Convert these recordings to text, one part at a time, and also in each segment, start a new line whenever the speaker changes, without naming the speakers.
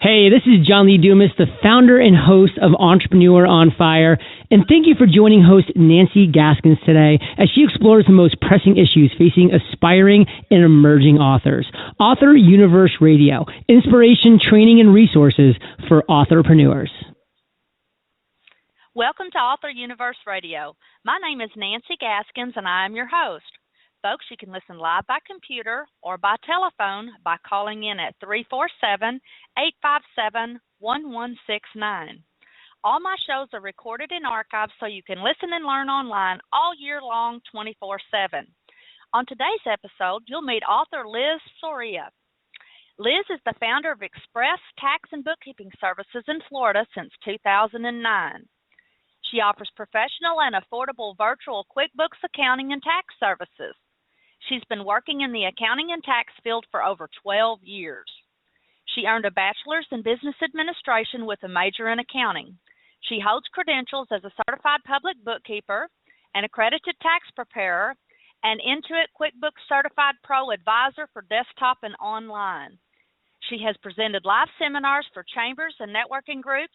Hey, this is John Lee Dumas, the founder and host of Entrepreneur on Fire, and thank you for joining host Nancy Gaskins today as she explores the most pressing issues facing aspiring and emerging authors. Author Universe Radio, inspiration, training, and resources for authorpreneurs.
Welcome to Author Universe Radio. My name is Nancy Gaskins, and I am your host. Folks, you can listen live by computer or by telephone by calling in at 347-857-1169. All my shows are recorded in archives so you can listen and learn online all year long, 24/7. On today's episode, you'll meet author Liz Soria. Liz is the founder of Express Tax and Bookkeeping Services in Florida since 2009. She offers professional and affordable virtual QuickBooks accounting and tax services. She's been working in the accounting and tax field for over 12 years. She earned a bachelor's in business administration with a major in accounting. She holds credentials as a certified public bookkeeper, an accredited tax preparer, and Intuit QuickBooks Certified Pro Advisor for desktop and online. She has presented live seminars for chambers and networking groups.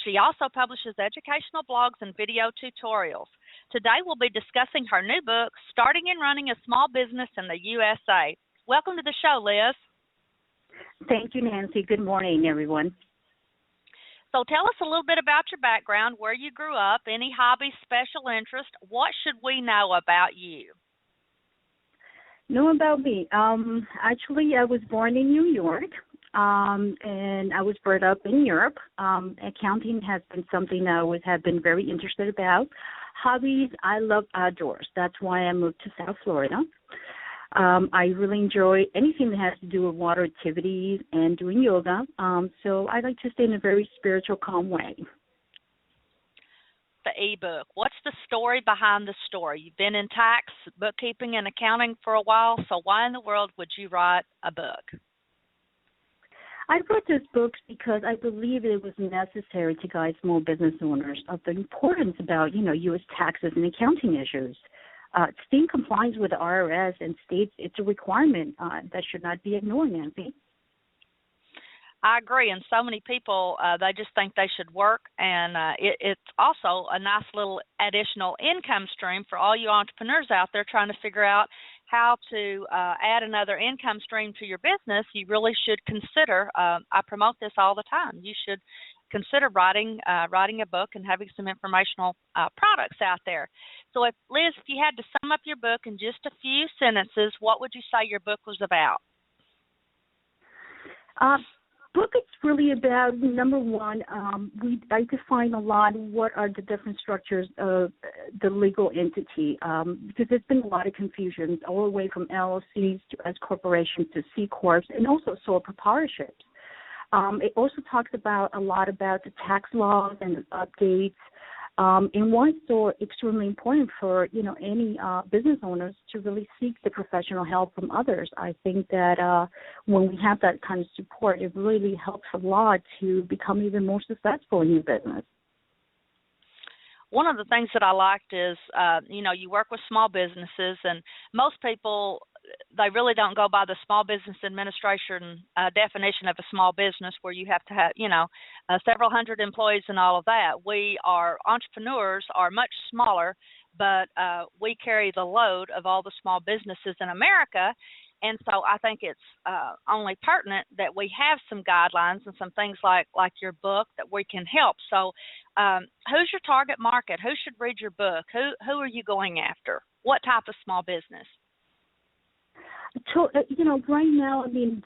She also publishes educational blogs and video tutorials. Today we'll be discussing her new book, Starting and Running a Small Business in the USA. Welcome to the show, Liz.
Thank you, Nancy. Good morning, everyone.
So tell us a little bit about your background, where you grew up, any hobbies, special interest. What should we know about you?
Know about me? Actually, I was born in New York, and I was brought up in Europe. Accounting has been something I always have been very interested about. Hobbies, I love outdoors. That's why I moved to South Florida. I really enjoy anything that has to do with water activities and doing yoga. So I like to stay in a very spiritual, calm way.
The ebook. What's the story behind the story? You've been in tax, bookkeeping, and accounting for a while, so why in the world would you write a book?
I wrote this book because I believe it was necessary to guide small business owners of the importance about, U.S. taxes and accounting issues. Staying compliant with the IRS and states, it's a requirement that should not be ignored, Nancy.
I agree, and so many people, they just think they should work, and it's also a nice little additional income stream for all you entrepreneurs out there trying to figure out how to add another income stream to your business. You really should consider, I promote this all the time, you should consider writing a book and having some informational products out there. So Liz, if you had to sum up your book in just a few sentences, what would you say your book was about?
Book is really about, number one, I define a lot what are the different structures of the legal entity, because there's been a lot of confusion all the way from LLCs to S corporations to C corps and also sole proprietorships. It also talks about a lot about the tax laws and the updates. And why it's so extremely important for, any business owners to really seek the professional help from others. I think that when we have that kind of support, it really helps a lot to become even more successful in your business.
One of the things that I liked is, you work with small businesses, and most people, they really don't go by the Small Business Administration definition of a small business where you have to have, several hundred employees and all of that. Entrepreneurs are much smaller, but we carry the load of all the small businesses in America. And so I think it's only pertinent that we have some guidelines and some things like your book that we can help. So who's your target market? Who should read your book? Who are you going after? What type of small business?
So, right now, the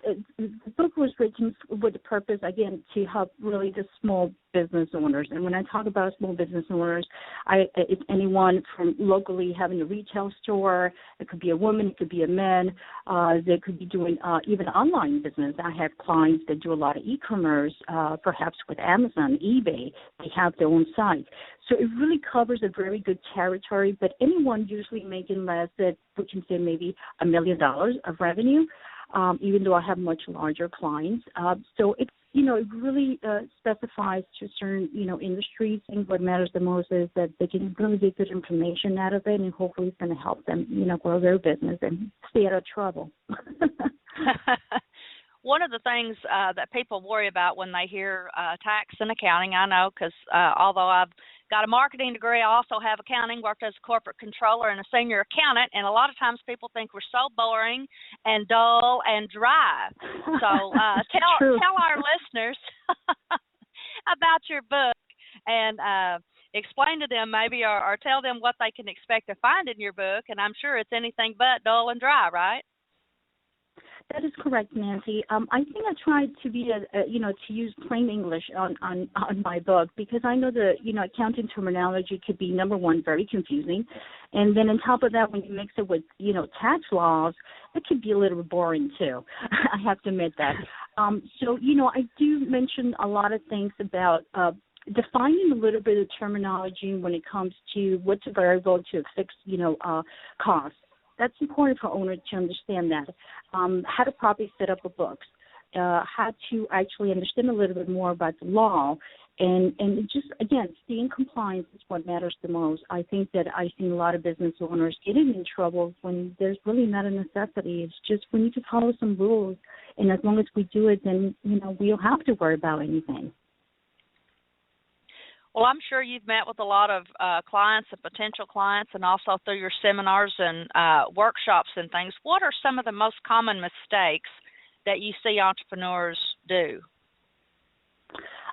book was written with the purpose, again, to help really the small business owners. And when I talk about small business owners, it's anyone from locally having a retail store. It could be a woman. It could be a man. They could be doing even online business. I have clients that do a lot of e-commerce, perhaps with Amazon, eBay. They have their own site. So it really covers a very good territory, but anyone usually making less than, we can say maybe $1 million of revenue, even though I have much larger clients. So it's, it really specifies to certain, industries. And what matters the most is that they can really get good information out of it, and hopefully it's going to help them, grow their business and stay out of trouble.
One of the things that people worry about when they hear tax and accounting. I know because although I've got a marketing degree, I also have accounting, worked as a corporate controller and a senior accountant, and a lot of times people think we're so boring and dull and dry. So tell our listeners about your book and explain to them maybe or tell them what they can expect to find in your book, and I'm sure it's anything but dull and dry, right?
That is correct, Nancy. I think I tried to be, to use plain English on my book because I know the, accounting terminology could be, number one, very confusing. And then on top of that, when you mix it with, tax laws, it could be a little bit boring too. I have to admit that. So, I do mention a lot of things about defining a little bit of terminology when it comes to what's a variable to a fixed, cost. That's important for owners to understand that. How to properly set up the books, how to actually understand a little bit more about the law, and just, again, stay in compliance is what matters the most. I think that I've seen a lot of business owners getting in trouble when there's really not a necessity. It's just we need to follow some rules, and as long as we do it, then, we don't have to worry about anything.
Well, I'm sure you've met with a lot of clients and potential clients and also through your seminars and workshops and things. What are some of the most common mistakes that you see entrepreneurs do?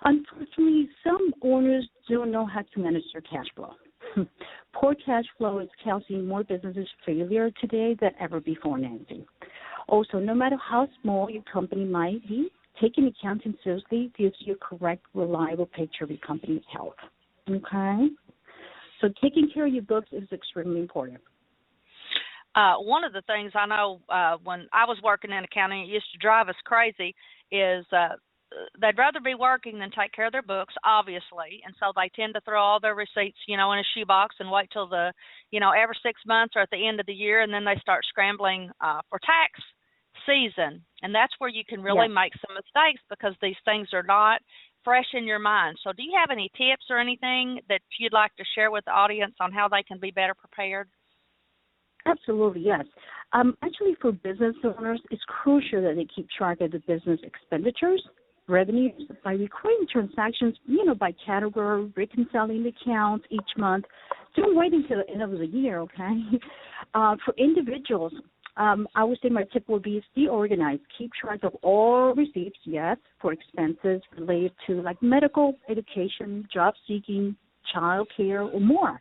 Unfortunately, some owners don't know how to manage their cash flow. Poor cash flow is causing more businesses failure today than ever before, Nancy. Also, no matter how small your company might be, taking accounting seriously gives you a correct, reliable picture of your company's health. Okay? So taking care of your books is extremely important.
One of the things I know when I was working in accounting, it used to drive us crazy, is they'd rather be working than take care of their books, obviously, and so they tend to throw all their receipts, in a shoebox and wait till every 6 months or at the end of the year, and then they start scrambling for tax season, and that's where you can really make some mistakes because these things are not fresh in your mind. So do you have any tips or anything that you'd like to share with the audience on how they can be better prepared?
Absolutely, yes. Actually, for business owners, it's crucial that they keep track of the business expenditures, revenues, by recording transactions, by category, reconciling the accounts each month. Don't wait until the end of the year, okay? For individuals, I would say my tip would be stay organized. Keep track of all receipts, yes, for expenses related to like medical, education, job seeking, child care, or more.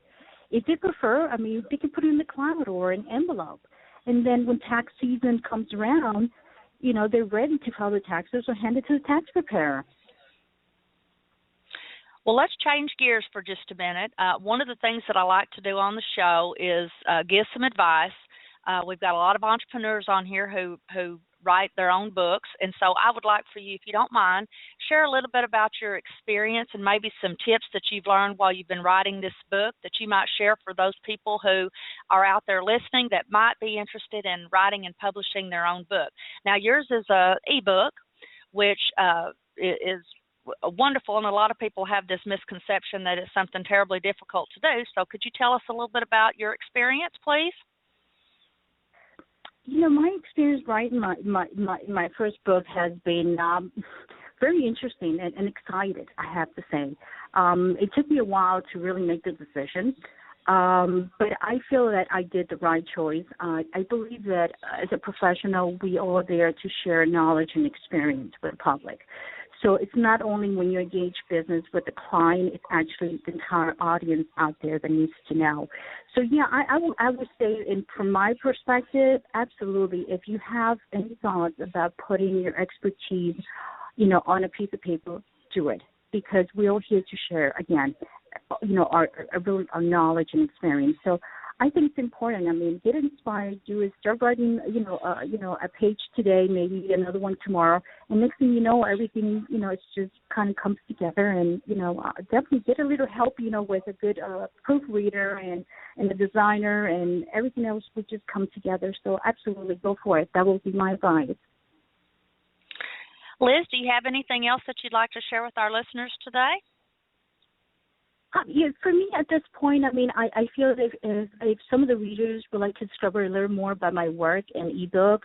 If they prefer, they can put it in the cloud or an envelope. And then when tax season comes around, they're ready to file the taxes or hand it to the tax preparer.
Well, let's change gears for just a minute. One of the things that I like to do on the show is give some advice. We've got a lot of entrepreneurs on here who write their own books, and so I would like for you, if you don't mind, share a little bit about your experience and maybe some tips that you've learned while you've been writing this book that you might share for those people who are out there listening that might be interested in writing and publishing their own book. Now, yours is an e-book, which is wonderful, and a lot of people have this misconception that it's something terribly difficult to do. So could you tell us a little bit about your experience, please?
My experience writing my first book has been very interesting and excited, I have to say. It took me a while to really make the decision, but I feel that I did the right choice. I believe that as a professional, we all are there to share knowledge and experience with the public. So it's not only when you engage business with the client, it's actually the entire audience out there that needs to know. So, I would say, from my perspective, absolutely, if you have any thoughts about putting your expertise, on a piece of paper, do it. Because we're all here to share, again, our knowledge and experience. So I think it's important. Get inspired. Start writing, a page today, maybe another one tomorrow, and next thing you know, everything, it's just kind of comes together. And definitely get a little help, with a good proofreader and a designer, and everything else would just come together. So absolutely, go for it. That will be my advice.
Liz, do you have anything else that you'd like to share with our listeners today?
Yeah, for me at this point, I mean, I feel that if some of the readers would like to discover a little more about my work and ebook,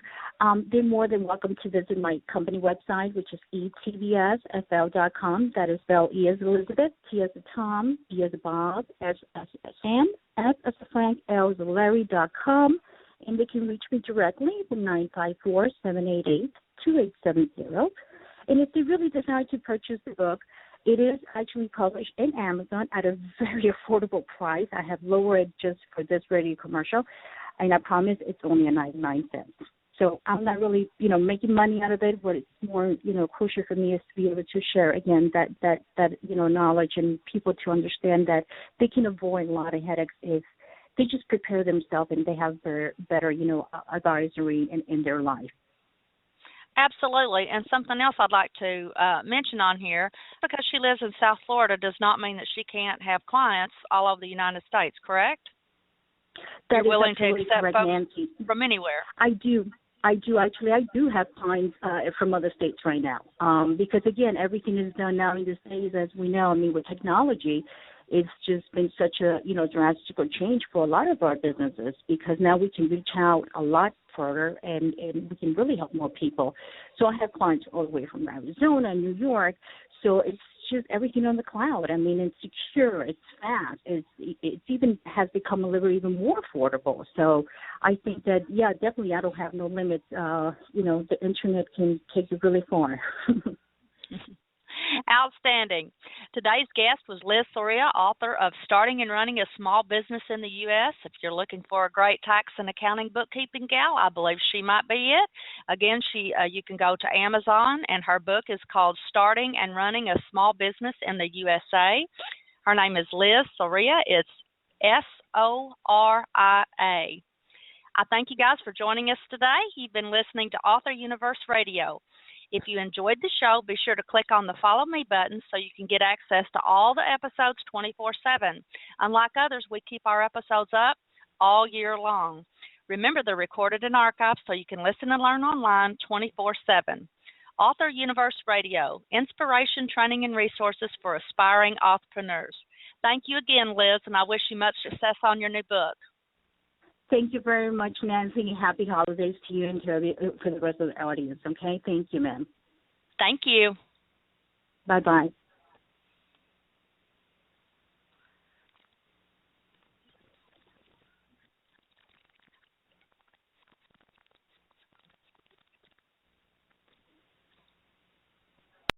they're more than welcome to visit my company website, which is etvsfl.com. That is spelled E as Elizabeth, T as Tom, B as Bob, S as Sam, F as Frank, L as Larry.com. And they can reach me directly at 954-788-2870. And if they really decide to purchase the book, it is actually published in Amazon at a very affordable price. I have lowered it just for this radio commercial, and I promise it's only 99 cents. So I'm not really, making money out of it. What it's more, crucial for me is to be able to share, again, that knowledge and people to understand that they can avoid a lot of headaches if they just prepare themselves and they have better, advisory in their life.
Absolutely. And something else I'd like to mention on here, because she lives in South Florida does not mean that she can't have clients all over the United States, correct?
That
You're willing to accept
correct,
folks
Nancy.
from anywhere.
I do. Actually, I do have clients from other states right now. Because, again, everything is done now in these days, as we know. I mean, with technology, it's just been such a, drastic change for a lot of our businesses, because now we can reach out a lot further and we can really help more people. So I have clients all the way from Arizona, New York. So it's just everything on the cloud. I mean, it's secure, it's fast, it's even has become a little even more affordable. So I think that, yeah, definitely I don't have no limits. The internet can take you really far.
Outstanding. Today's guest was Liz Soria, author of Starting and Running a Small Business in the U.S. If you're looking for a great tax and accounting bookkeeping gal, I believe she might be it. Again, you can go to Amazon, and her book is called Starting and Running a Small Business in the USA. Her name is Liz Soria. It's Soria. I thank you guys for joining us today. You've been listening to Author Universe Radio. If you enjoyed the show, be sure to click on the Follow Me button so you can get access to all the episodes 24/7. Unlike others, we keep our episodes up all year long. Remember, they're recorded and archived so you can listen and learn online 24/7. Author Universe Radio, inspiration, training, and resources for aspiring entrepreneurs. Thank you again, Liz, and I wish you much success on your new book.
Thank you very much, Nancy. Happy holidays to you and for the rest of the audience, okay? Thank you, ma'am.
Thank you.
Bye-bye.